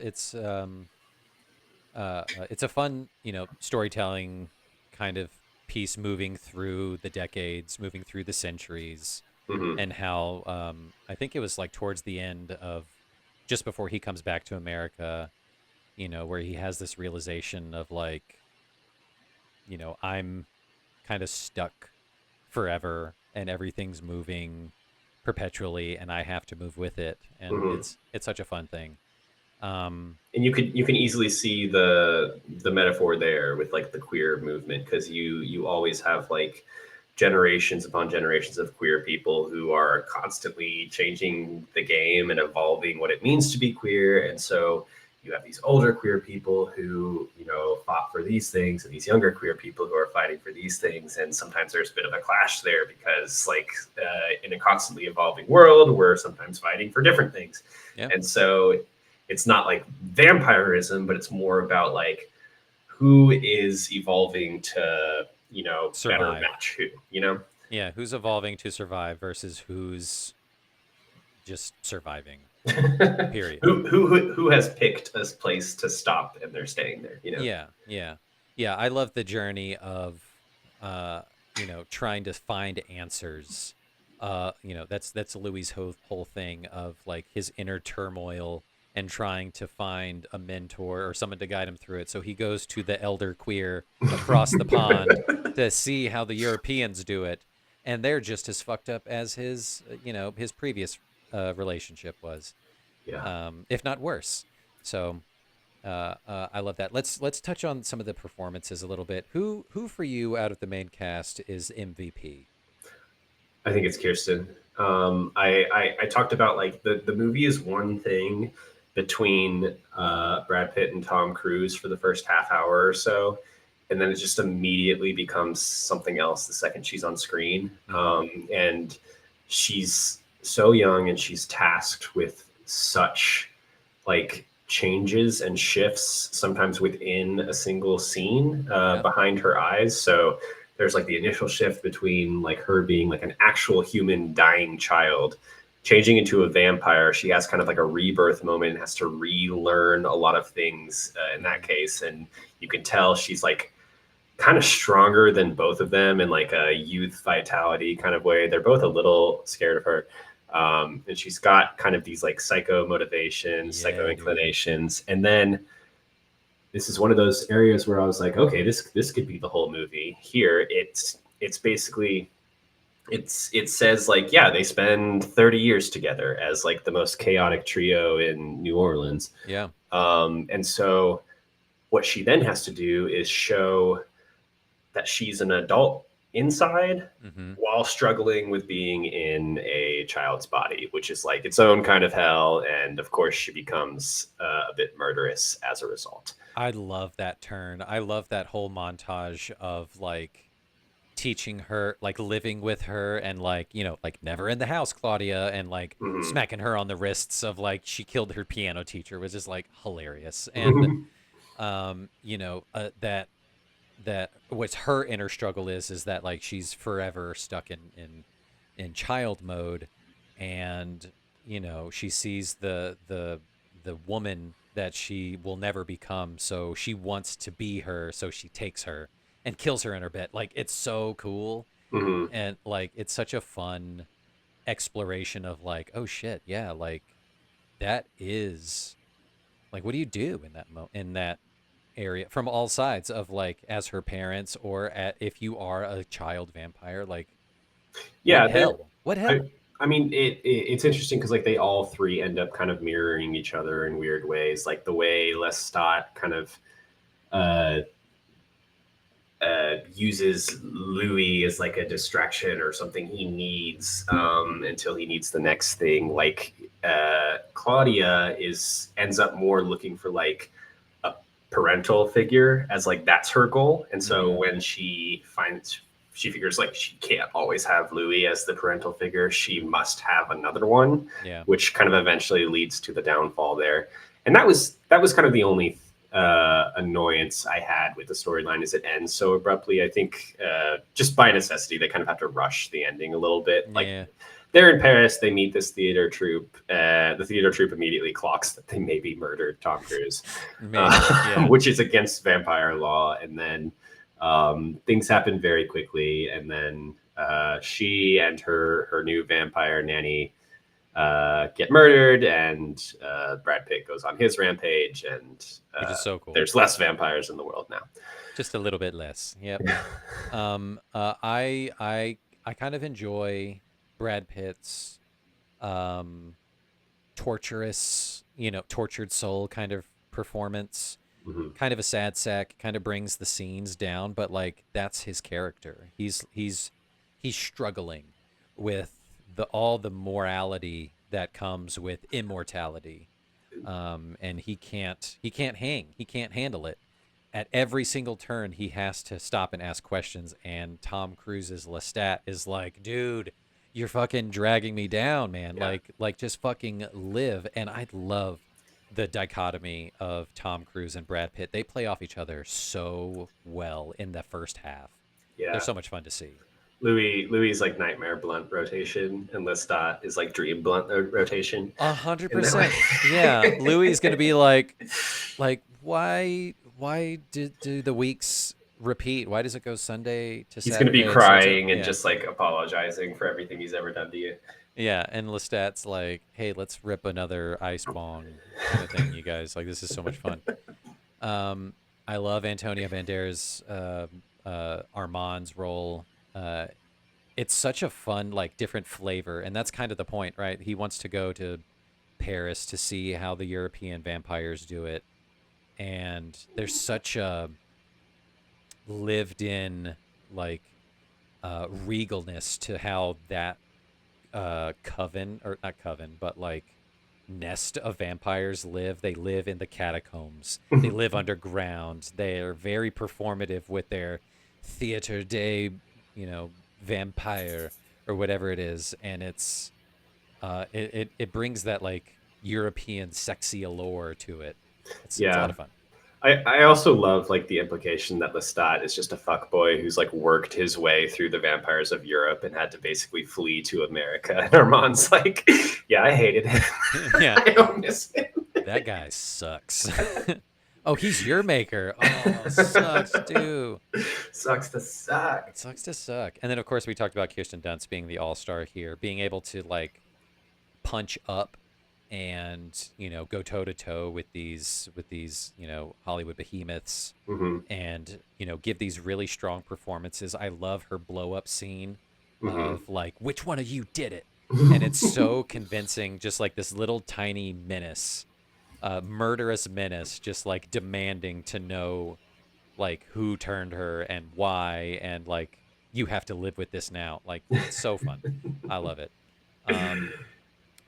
a fun, storytelling kind of piece moving through the decades, moving through the centuries, Hmm. and how I think it was like towards the end of just before he comes back to America, where he has this realization of like, I'm kind of stuck forever and everything's moving perpetually and I have to move with it, and Hmm. it's such a fun thing. And you can easily see the metaphor there with like the queer movement, because you always have like generations upon generations of queer people who are constantly changing the game and evolving what it means to be queer. And so you have these older queer people who, you know, fought for these things, and these younger queer people who are fighting for these things. And sometimes there's a bit of a clash there because like in a constantly evolving world, we're sometimes fighting for different things. Yeah. And so it's not like vampirism, but it's more about like who is evolving to, you know, better Survive. match who, you know? Yeah, who's evolving to survive versus who's just surviving. Period. Who has picked a place to stop and they're staying there, you know? Yeah, yeah. Yeah, I love the journey of trying to find answers. That's Louis' whole thing of like his inner turmoil and trying to find a mentor or someone to guide him through it. So he goes to the elder queer across the pond to see how the Europeans do it, and they're just as fucked up as his previous relationship was, Yeah. if not worse. So I love that. Let's touch on some of the performances a little bit. Who for you out of the main cast is MVP? I think it's Kirsten. I talked about like the movie is one thing between Brad Pitt and Tom Cruise for the first half hour or so, and then it just immediately becomes something else the second she's on screen. Hmm. And she's so young, and she's tasked with such like changes and shifts sometimes within a single scene Yeah. behind her eyes. So there's like the initial shift between like her being like an actual human dying child changing into a vampire. She has kind of like a rebirth moment and has to relearn a lot of things in that Hmm. case. And you can tell she's like kind of stronger than both of them in like a youth vitality kind of way. They're both a little scared of her. And she's got kind of these like psycho motivations, psycho Yeah, dude. inclinations. And then this is one of those areas where I was like, okay, this could be the whole movie. Here, it's basically it says like, yeah, they spend 30 years together as like the most chaotic trio in New Orleans. Yeah. And so what she then has to do is show that she's an adult inside Hmm. while struggling with being in a child's body, which is like its own kind of hell. And of course, she becomes a bit murderous as a result. I love that turn. I love that whole montage of like teaching her, like living with her, and like like never in the house, Claudia, and like smacking her on the wrists of like she killed her piano teacher was just like hilarious. And Mm-hmm. that what's her inner struggle is that like she's forever stuck in child mode, and she sees the the woman that she will never become. So she wants to be her, so she takes her and kills her in her bed. Like it's so cool, Hmm. and like it's such a fun exploration of like, oh shit, yeah, like that is like, what do you do in in that area from all sides of like as her parents or if you are a child vampire, like what Yeah, they're. hell? What I, hell? I mean, it's interesting because like they all three end up kind of mirroring each other in weird ways. Like the way Lestat kind of uh, uses Louis as like a distraction or something he needs until he needs the next thing. Like Claudia is ends up more looking for like a parental figure as like that's her goal. And so Mm-hmm. when she figures like she can't always have Louis as the parental figure, she must have another one, Yeah. which kind of eventually leads to the downfall there. And that was kind of the only annoyance I had with the storyline is it ends so abruptly. I think just by necessity they kind of have to rush the ending a little bit. Like Yeah. they're in Paris, they meet this theater troupe. The theater troupe immediately clocks that they maybe murdered Tom Cruise, Maybe. Yeah. which is against vampire law. And then things happen very quickly. And then she and her new vampire nanny get murdered, and Brad Pitt goes on his rampage, and Which is so cool. there's less vampires in the world now. Just a little bit less. Yep. I kind of enjoy Brad Pitt's um torturous, tortured soul kind of performance. Mhm. Kind of a sad sack, kind of brings the scenes down, but like that's his character. He's struggling with all the morality that comes with immortality. And he can't hang. He can't handle it. At every single turn, he has to stop and ask questions. And Tom Cruise's Lestat is like, dude, you're fucking dragging me down, man. Yeah, Like just fucking live. And I love the dichotomy of Tom Cruise and Brad Pitt. They play off each other so well in the first half. They're yeah. so much fun to see. Louis is like nightmare blunt rotation, and Lestat is like dream blunt rotation A hundred in that way. percent. Yeah. Louis is gonna be like, why do the weeks repeat? Why does it go Sunday to He's going to be Saturday? It starts at crying and yeah. just like apologizing for everything he's ever done to you. Yeah, and Lestat's like, hey, let's rip another ice bong kind of thing, you guys. Like this is so much fun. Um, I love Antonio Banderas' Armand's role. Uh, it's such a fun, like, different flavor, and that's kind of the point, right? He wants to go to Paris to see how the European vampires do it, and there's such a lived-in, like, regalness to how that coven, or not coven, but like nest of vampires live. They live in the catacombs. They live underground. They are very performative with their theater de, vampire or whatever it is, and it brings that like European sexy allure to it. It's a lot Yeah. of fun. I also love like the implication that Lestat is just a fuckboy who's like worked his way through the vampires of Europe and had to basically flee to America. And Armand's like, yeah, I hated him. Yeah, I don't miss him. that guy sucks. Oh, he's your maker. Oh, sucks too. Sucks to suck. It sucks to suck. And then of course we talked about Kirsten Dunst being the all-star here, being able to like punch up and, go toe to toe with these, Hollywood behemoths Hmm. and, give these really strong performances. I love her blow up scene Hmm. of like, which one of you did it? And it's so convincing, just like this little tiny menace, murderous menace, just like demanding to know like who turned her and why, and like you have to live with this now. Like it's so fun. I love it. Um,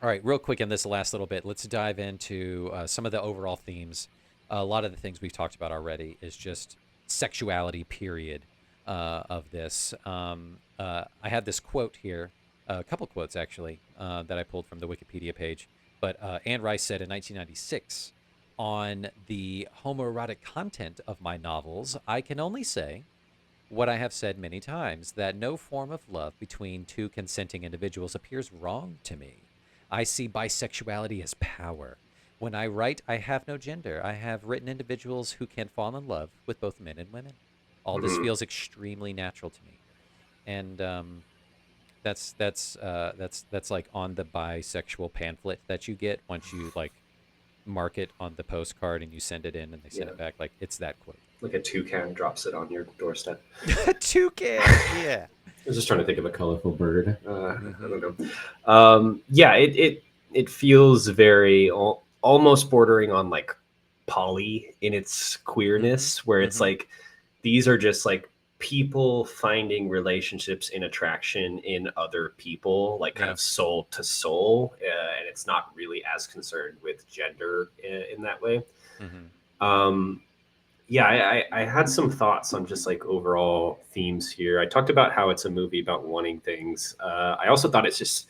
all right, real quick in this last little bit, let's dive into some of the overall themes. A lot of the things we've talked about already is just sexuality, period, of this. I had this quote here, a couple quotes actually, that I pulled from the Wikipedia page. But Anne Rice said in 1996, on the homoerotic content of my novels, I can only say what I have said many times, that no form of love between two consenting individuals appears wrong to me. I see bisexuality as power. When I write, I have no gender. I have written individuals who can fall in love with both men and women. All this Hmm. feels extremely natural to me, and that's like on the bisexual pamphlet that you get once you like mark it on the postcard and you send it in and they send Yeah, it back. Like it's that quote. like a toucan drops it on your doorstep. Toucan, yeah. I was just trying to think of a colorful bird. I Mm-hmm. don't know. Yeah, it feels very almost bordering on like poly in its Mm-hmm. queerness, where it's Mm-hmm. like these are just like people finding relationships in attraction in other people, like kind Yeah. of soul to soul, and it's not really as concerned with gender in that way. Mm-hmm. Um, yeah, I had some thoughts on just like overall themes here. I talked about how it's a movie about wanting things. I also thought it's just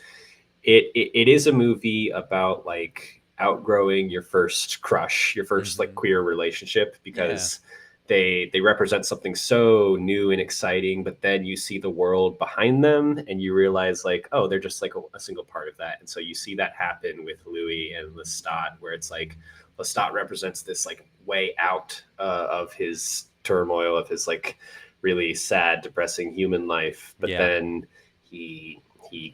it is a movie about like outgrowing your first crush, your first like Mm-hmm. queer relationship, Yeah. because they represent something so new and exciting, but then you see the world behind them and you realize like, oh, they're just like a single part of that. And so you see that happen with Louis and Lestat, where it's like Lestat represents this like way out of his turmoil, of his like really sad, depressing human life, but Yeah. then he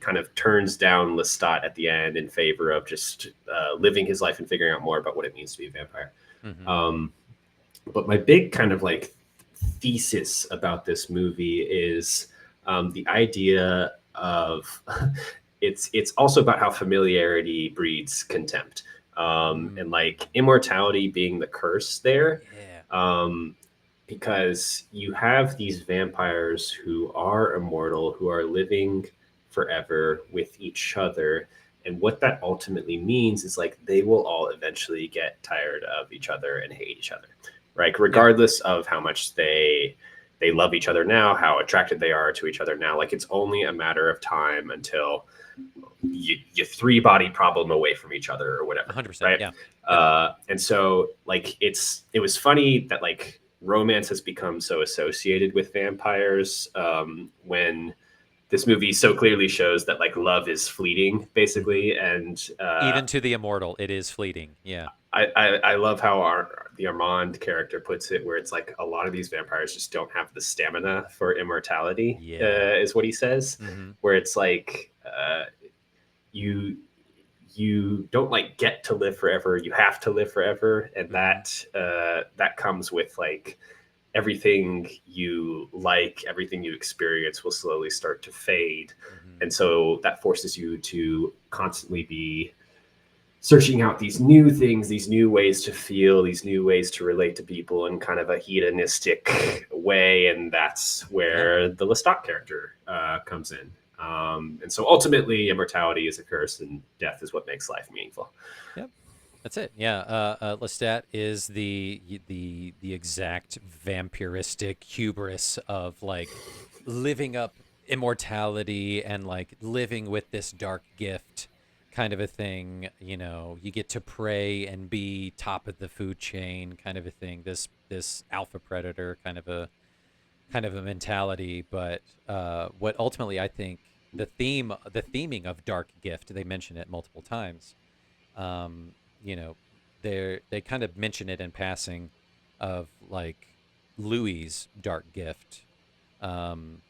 kind of turns down Lestat at the end in favor of just living his life and figuring out more about what it means to be a vampire. Mm-hmm. Um, but my big kind of like thesis about this movie is the idea of it's also about how familiarity breeds contempt, and Mm. like immortality being the curse there. Yeah. Um, because you have these vampires who are immortal, who are living forever with each other. And what that ultimately means is like they will all eventually get tired of each other and hate each other, right? Yeah. Regardless of how much they love each other now, how attracted they are to each other now. Like it's only a matter of time until you three body problem away from each other or whatever, 100%. right? Yeah. Yep. And so like it was funny that like romance has become so associated with vampires, when this movie so clearly shows that like love is fleeting Mm-hmm. basically. And Even to the immortal, it is fleeting. Yeah. I love how the Armand character puts it, where it's like a lot of these vampires just don't have the stamina for immortality, Yeah. is what he says. Mm-hmm. Where it's like you you don't like get to live forever, you have to live forever, and Mm-hmm. that comes with like everything you like, everything you experience will slowly start to fade. Mm-hmm. And so that forces you to constantly be searching out these new things, these new ways to feel, these new ways to relate to people in kind of a hedonistic way. And that's Yeah. where the Lestat character comes in. And so ultimately, immortality is a curse, and death is what makes life meaningful. Yep. That's it. Yeah. Lestat is the exact vampiristic hubris of like living up immortality and like living with this dark gift kind of a thing. You know, you get to prey and be top of the food chain kind of a thing. This alpha predator kind of a mentality. But what ultimately I think the theming of dark gift, they mention it multiple times. You know, they kind of mention it in passing of like Louis's dark gift. Um,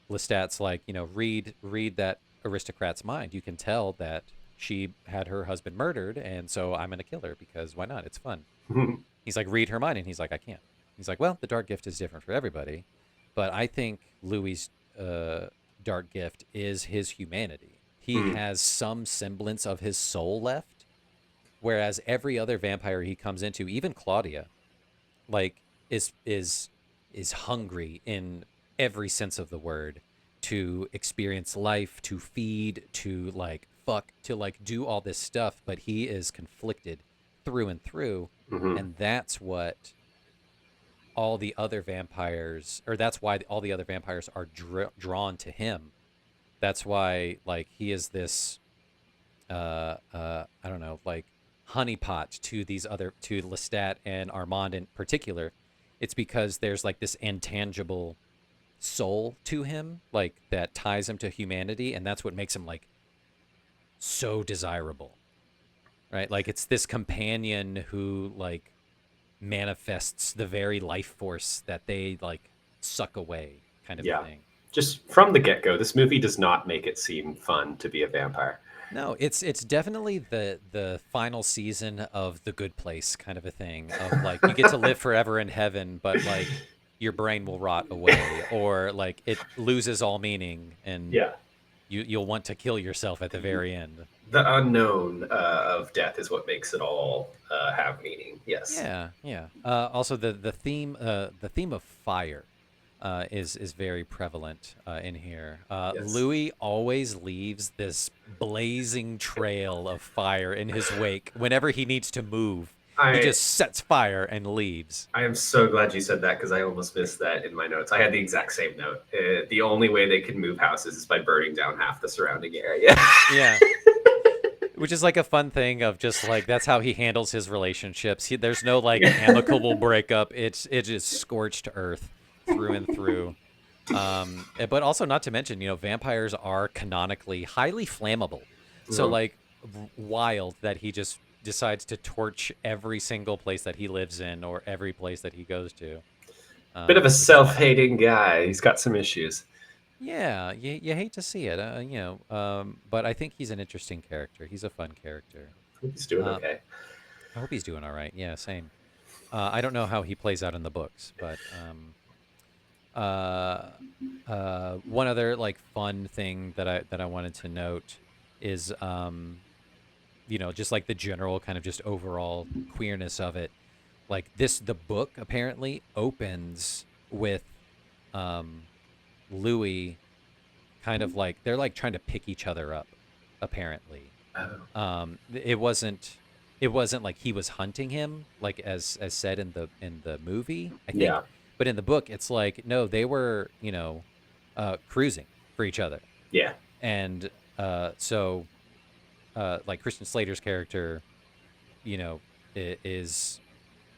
Lestat's like, you know, read that aristocrat's mind. You can tell that she had her husband murdered, and so I'm gonna kill her because why not? It's fun. He's like, read her mind, and he's like, I can't. He's like, well, the dark gift is different for everybody, but I think Louis's dark gift is his humanity. He has some semblance of his soul left, whereas every other vampire he comes into, even Claudia, like is hungry in every sense of the word to experience life, to feed, to like fuck, to like do all this stuff, but he is conflicted through and through, Mm-hmm. and that's what all the other vampires, or that's why all the other vampires are drawn to him. That's why like he is this I don't know, like honeypot to these other to Lestat and Armand in particular. It's because there's like this intangible soul to him, like that ties him to humanity, and that's what makes him like so desirable, right? Like it's this companion who like manifests the very life force that they like suck away, kind of a Yeah. thing. Just from the get go, this movie does not make it seem fun to be a vampire. No, it's definitely the final season of The Good Place, kind of a thing. Of like you get to live forever in heaven, but like your brain will rot away, or like it loses all meaning, and Yeah. you'll want to kill yourself at the very end. The unknown of death is what makes it all have meaning. Yes. Yeah, yeah. Also, the theme of fire is very prevalent in here. Yes. Louis always leaves this blazing trail of fire in his wake. Whenever he needs to move, he I just sets fire and leaves. I am so glad you said that because I almost missed that in my notes. I had the exact same note. The only way they can move houses is by burning down half the surrounding area. Yeah. Which is like a fun thing of just like that's how he handles his relationships. There's no like amicable breakup. It is scorched earth through and through. But also not to mention, vampires are canonically highly flammable. So Mhm. like wild that he just decides to torch every single place that he lives in or every place that he goes to. Bit of a Which is awesome. self-hating guy. He's got some issues. Yeah, you hate to see it, but I think he's an interesting character. He's a fun character. He's doing Uh, okay. I hope he's doing all right. Yeah, same. I don't know how he plays out in the books, but uh, one other like fun thing that I wanted to note is just like the general kind of just overall queerness of it. Like the book apparently opens with um, Louis kind of like they're like trying to pick each other up. Apparently, Oh, it wasn't like he was hunting him like as said in the movie, I think, yeah, but in the book it's like no, they were cruising for each other. yeah. And so like Christian Slater's character, you know, is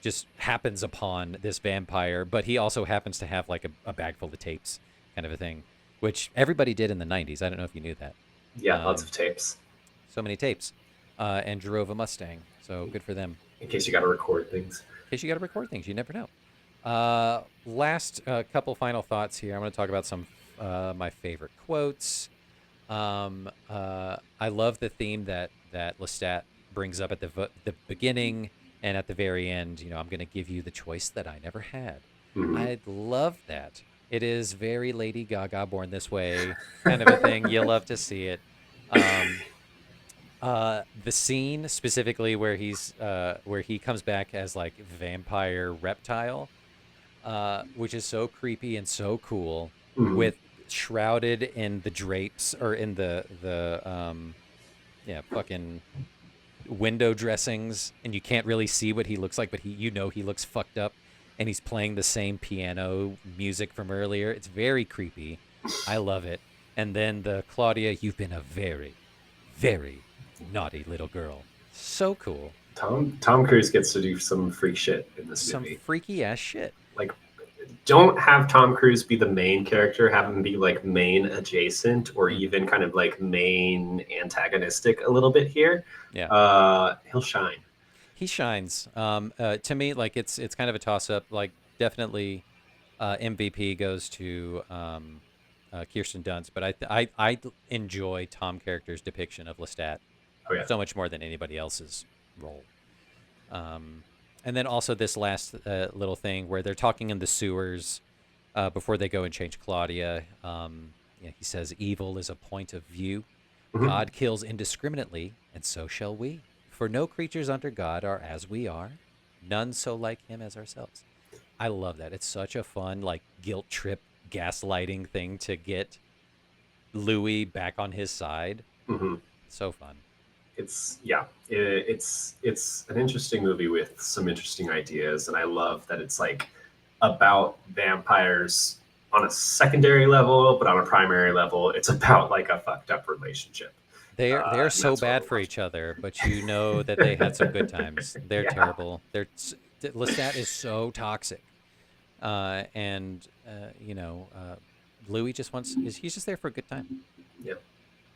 just happens upon this vampire, but he also happens to have like a bag full of tapes, kind of a thing, which everybody did in the '90s. I don't know if you knew that. Yeah, lots Um, of tapes so many tapes, and drove a Mustang. So good for them. in case you got to record things. In case you got to record things, you never know. Last couple final thoughts here. I'm going to talk about some my favorite quotes. I love the theme that Lestat brings up at the beginning and at the very end. I'm going to give you the choice that I never had. Mhm. I love that. It is very Lady Gaga, Born This Way kind of a thing. You love to see it. Um, the scene specifically where he comes back as like vampire reptile, which is so creepy and so cool, Mhm. with shrouded in the drapes or in the yeah, fucking window dressings, and you can't really see what he looks like, but he looks fucked up, and he's playing the same piano music from earlier. It's very creepy. I love it. And then the Claudia, you've been a very, very naughty little girl. So cool. Tom Cruise gets to do some freak shit in this Some movie. freaky ass shit. Like, don't have Tom Cruise be the main character. Have him be like main adjacent or Mm-hmm. even kind of like main antagonistic a little bit here. Yeah. He'll shine. He shines. To me, like it's kind of a toss up. Like definitely, MVP goes to Kirsten Dunst, but I enjoy Tom character's depiction of Lestat Oh yeah, so much more than anybody else's role. Um, and then also this last little thing where they're talking in the sewers before they go and change Claudia. He says, "Evil is a point of view. Mhm. God kills indiscriminately, and so shall we. For no creatures under God are as we are, none so like him as ourselves." I love that. It's such a fun, like, guilt trip, gaslighting thing to get Louis back on his side. Mhm. So fun. It's yeah, it's an interesting movie with some interesting ideas, and I love that it's like about vampires on a secondary level, but on a primary level, it's about like a fucked up relationship, They're and so that's what bad we're for watching. each other, but you know that they had some good times. They're Yeah, terrible. Lestat is so toxic, and Louis just he's just there for a good time, yeah.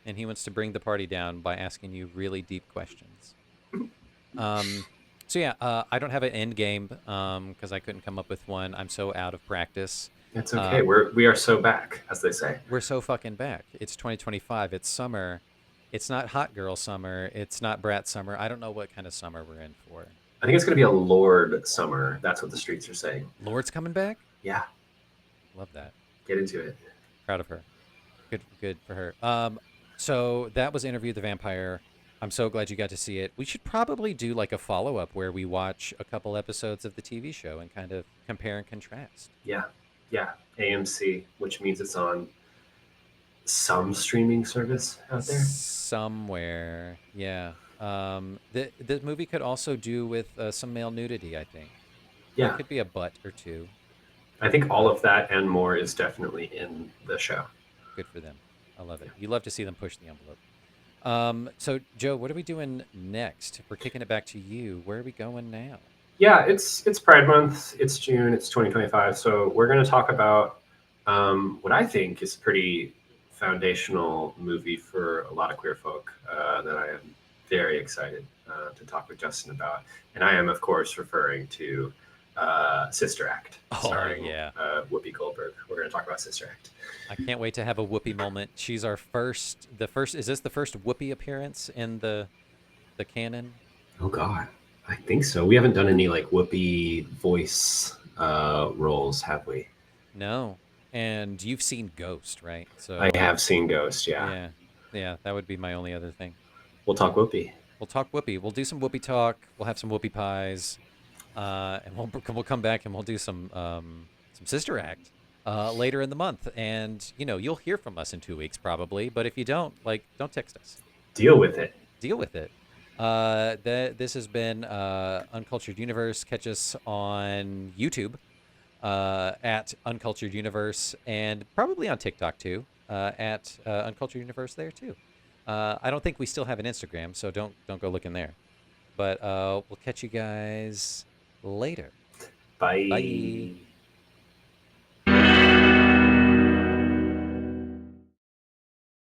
and he wants to bring the party down by asking you really deep questions. Um, so yeah, I don't have an end game because I couldn't come up with one. I'm so out of practice. It's Uh, okay. We are so back, as they say. we're so fucking back. It's 2025. It's summer. It's not hot girl summer. It's not brat summer. I don't know what kind of summer we're in for. I think it's going to be a Lord summer. That's what the streets are saying. Lord's coming back. Yeah, Love that. get into it. Proud of her. Good for her. So that was Interview the Vampire. I'm so glad you got to see it. We should probably do like a follow up where we watch a couple episodes of the TV show and kind of compare and contrast. Yeah, yeah. AMC, which means it's on some streaming service out there. Somewhere, yeah. The movie could also do with some male nudity. I think there Yeah, could be a butt or two. I think all Uh, of that and more is definitely in the show. Good for them. I love it. You love to see them push the envelope. So Joe, what are we doing next? If we're kicking it back to you, where are we going now? Yeah, it's Pride Month. It's June. It's 2025. So we're going to talk about what I think is a pretty foundational movie for a lot of queer folk that I am very excited to talk with Justin about. And I am, of course, referring to Sister Act, Oh starring yeah. Whoopi Goldberg. We're going to talk about Sister Act. I can't wait to have a Whoopi moment. She's our first, the first. Is this the first Whoopi appearance in the canon? Oh God, I think so. We haven't done any like Whoopi voice roles, have we? No. And you've seen Ghost, right? I So have seen Ghost. Yeah, yeah, yeah, that would be my only other thing. we'll talk Whoopi. We'll talk Whoopi. We'll do some Whoopi talk. We'll have some Whoopi pies, and we'll come back and we'll do some Sister Act later in the month. And you'll hear from us in 2 weeks probably. But if you don't, like, don't text us. Deal with it. Deal with it. This has been Uncultured Universe. Catch us on YouTube at Uncultured Universe and probably on TikTok too at Uncultured Universe there too. I don't think we still have an Instagram, so don't go looking there. But we'll catch you guys later. Bye. Bye.